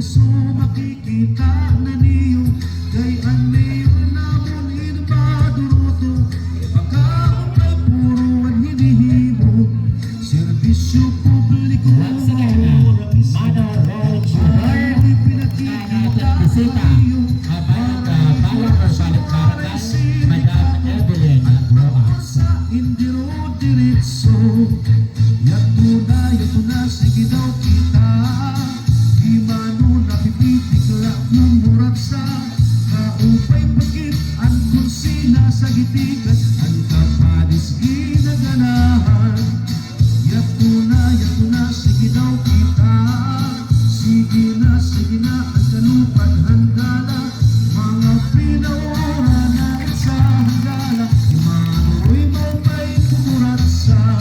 iso makikita na niyo gayan mayor namon inabaduruto pagkaon kay puruan hinihimo serbisyo publiko Once again, Mano Road Sugar, pinakikita bisita, balang barangay, Madam Evelyn Rojas. sa indiro diretso yato na sige daw kita di mano napipitigla ng murat sa kaupay pagkit ang kursina sa gitikan ang kapadis ginaganahan yato na sige daw kita sige na ang kalupad handala mga pinaura na sa handala di mano'y maupay kumurat sa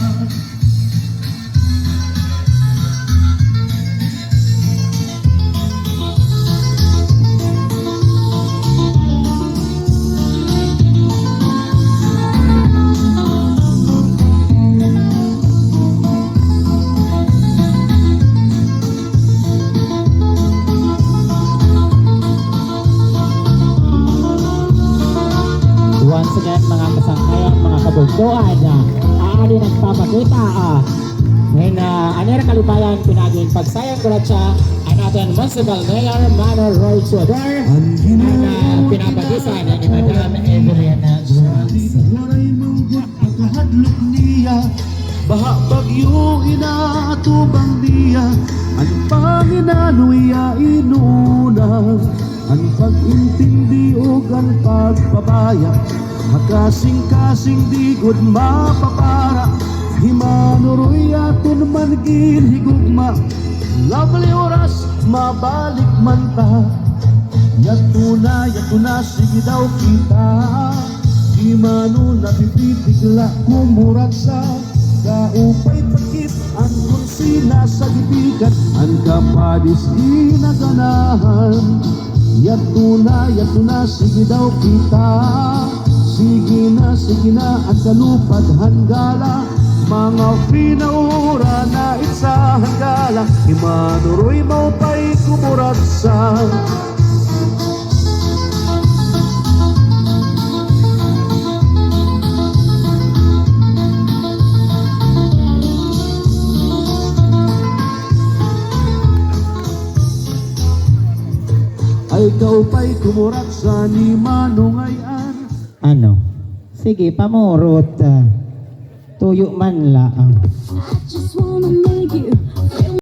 Once again, mga kasangkayan, mga kabugtuan, aali nagpapakita ngayon anera kalipayan pinaging pagsayang kulat siya ang ating Municipal Mayor Mano Roy Sugar ang pinapagisan ni Madam Evelyn Rojas. waray manggut pagkahadlok niya baha bagyo inaatubang niya ang Panginano'y inuna ang pag-intindi o ang pagpapaya makasing-kasing di gud mapapara himanuroy aton man ginhigugma lovely oras mabalik man ta yato na sige daw kita di mano napipitigla kumurat sa kaupay pagkit ang kursina sa gipikan ang kapadis ginaganahan yato na sige daw kita sige na ang kalupad hanggala mga pinaura na isa hanggala imanuroy maupay kumurat sa ay kaupay kumurat sa ni manungayan. Ano? Sige, pamurot. Tuyo man la. Just wanna make you